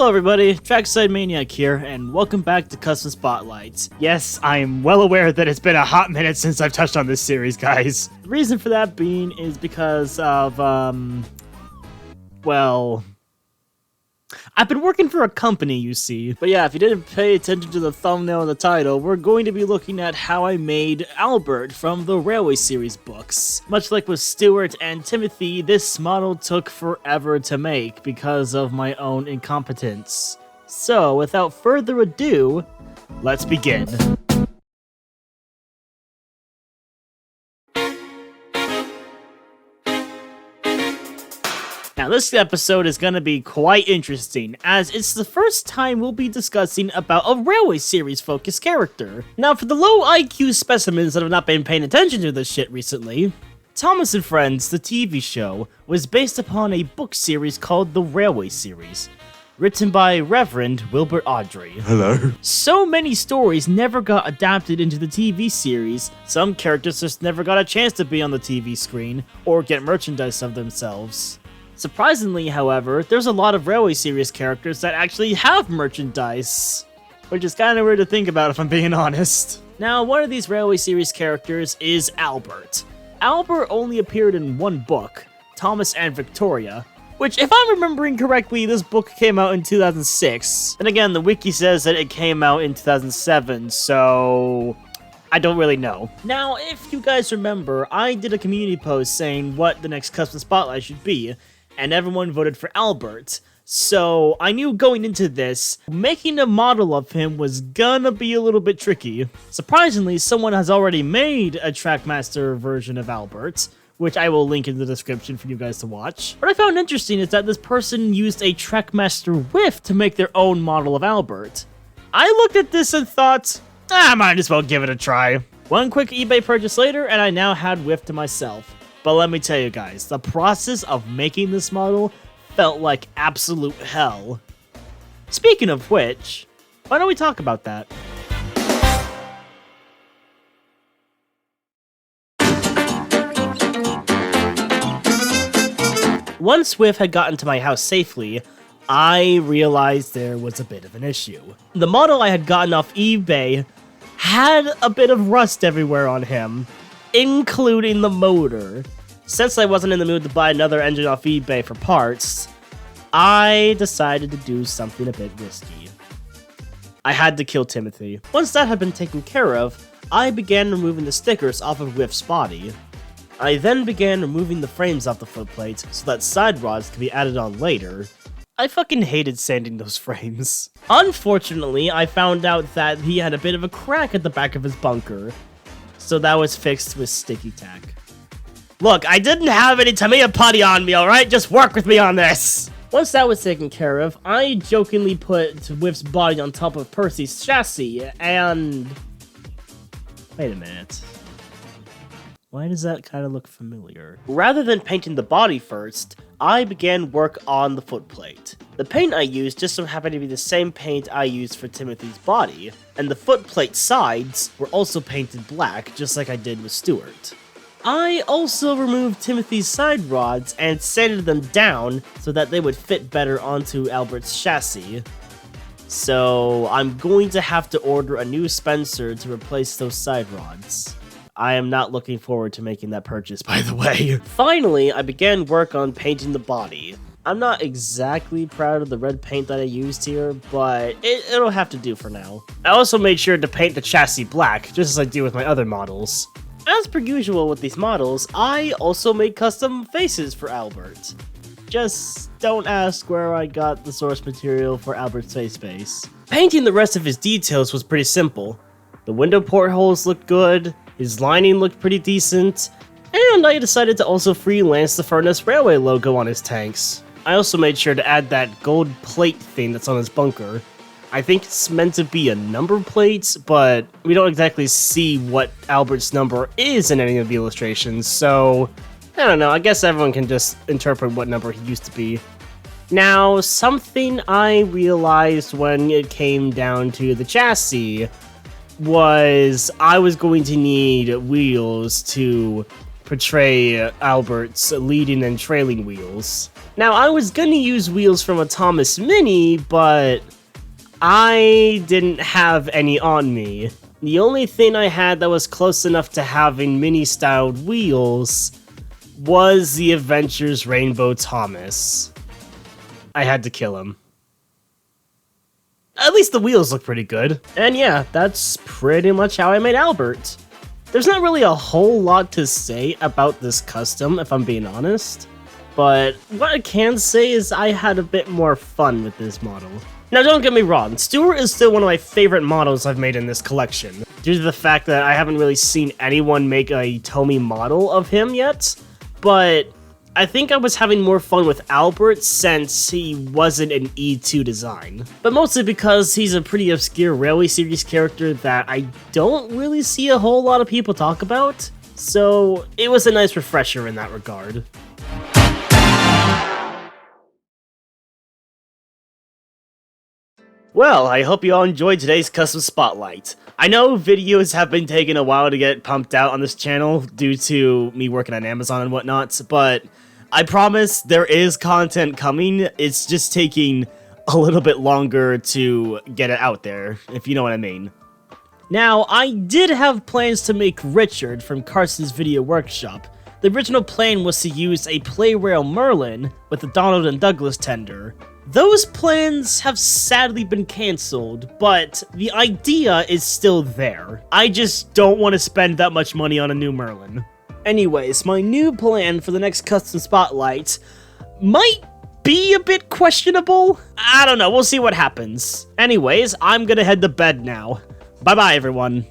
Hello everybody, Trackside Maniac here, and welcome back to Custom Spotlights. Yes, I'm well aware that it's been a hot minute since I've touched on this series, guys. The reason for that being is because of, well, I've been working for a company, you see. But yeah, if you didn't pay attention to the thumbnail and the title, we're going to be looking at how I made Albert from the Railway series books. Much like with Stuart and Timothy, this model took forever to make because of my own incompetence. So, without further ado, let's begin. Now, this episode is going to be quite interesting, as it's the first time we'll be discussing about a Railway series-focused character. Now, for the low IQ specimens that have not been paying attention to this shit recently, Thomas and Friends, the TV show, was based upon a book series called the Railway series, written by Reverend Wilbur Audrey. Hello. So many stories never got adapted into the TV series, some characters just never got a chance to be on the TV screen, or get merchandise of themselves. Surprisingly, however, there's a lot of Railway series characters that actually have merchandise, which is kind of weird to think about if I'm being honest. Now, one of these Railway series characters is Albert. Albert only appeared in one book, Thomas and Victoria, which, if I'm remembering correctly, this book came out in 2006. And again, the wiki says that it came out in 2007, so I don't really know. Now, if you guys remember, I did a community post saying what the next custom spotlight should be, and everyone voted for Albert. So I knew going into this, making a model of him was gonna be a little bit tricky. Surprisingly, someone has already made a Trackmaster version of Albert, which I will link in the description for you guys to watch. What I found interesting is that this person used a Trackmaster whiff to make their own model of Albert. I looked at this and thought, I might as well give it a try. One quick eBay purchase later, and I now had whiff to myself. But let me tell you guys, the process of making this model felt like absolute hell. Speaking of which, why don't we talk about that? Once Whiff had gotten to my house safely, I realized there was a bit of an issue. The model I had gotten off eBay had a bit of rust everywhere on him, including the motor. Since I wasn't in the mood to buy another engine off eBay for parts, I decided to do something a bit risky. I had to kill Timothy. Once that had been taken care of, I began removing the stickers off of Whiff's body. I then began removing the frames off the footplates so that side rods could be added on later. I fucking hated sanding those frames. Unfortunately, I found out that he had a bit of a crack at the back of his bunker, so that was fixed with sticky tack. Look, I didn't have any Tamiya putty on me, alright? Just work with me on this! Once that was taken care of, I jokingly put Whiff's body on top of Percy's chassis, and wait a minute. Why does that kind of look familiar? Rather than painting the body first, I began work on the footplate. The paint I used just so happened to be the same paint I used for Timothy's body, and the footplate sides were also painted black, just like I did with Stuart. I also removed Timothy's side rods and sanded them down so that they would fit better onto Albert's chassis. So I'm going to have to order a new Spencer to replace those side rods. I am not looking forward to making that purchase, by the way. Finally, I began work on painting the body. I'm not exactly proud of the red paint that I used here, but it'll have to do for now. I also made sure to paint the chassis black, just as I do with my other models. As per usual with these models, I also made custom faces for Albert. Just don't ask where I got the source material for Albert's face base. Painting the rest of his details was pretty simple. The window portholes looked good, his lining looked pretty decent, and I decided to also freelance the Furness Railway logo on his tanks. I also made sure to add that gold plate thing that's on his bunker. I think it's meant to be a number plate, but we don't exactly see what Albert's number is in any of the illustrations, so I don't know, I guess everyone can just interpret what number he used to be. Now, something I realized when it came down to the chassis was I was going to need wheels to portray Albert's leading and trailing wheels. Now, I was gonna use wheels from a Thomas Mini, but I didn't have any on me. The only thing I had that was close enough to having mini-styled wheels was the Adventures Rainbow Thomas. I had to kill him. At least the wheels look pretty good. And yeah, that's pretty much how I made Albert. There's not really a whole lot to say about this custom, if I'm being honest. But what I can say is I had a bit more fun with this model. Now, don't get me wrong, Stuart is still one of my favorite models I've made in this collection, due to the fact that I haven't really seen anyone make a Tomy model of him yet, but I think I was having more fun with Albert since he wasn't an E2 design. But mostly because he's a pretty obscure Railway Series character that I don't really see a whole lot of people talk about, so it was a nice refresher in that regard. Well, I hope you all enjoyed today's custom spotlight. I know videos have been taking a while to get pumped out on this channel due to me working on Amazon and whatnot, but I promise there is content coming. It's just taking a little bit longer to get it out there, if you know what I mean. Now, I did have plans to make Richard from Carson's Video Workshop. The original plan was to use a Play-Rail Merlin with a Donald and Douglas tender. Those plans have sadly been cancelled, but the idea is still there. I just don't want to spend that much money on a new Merlin. Anyways, my new plan for the next custom spotlight might be a bit questionable. I don't know, we'll see what happens. Anyways, I'm gonna head to bed now. Bye-bye, everyone.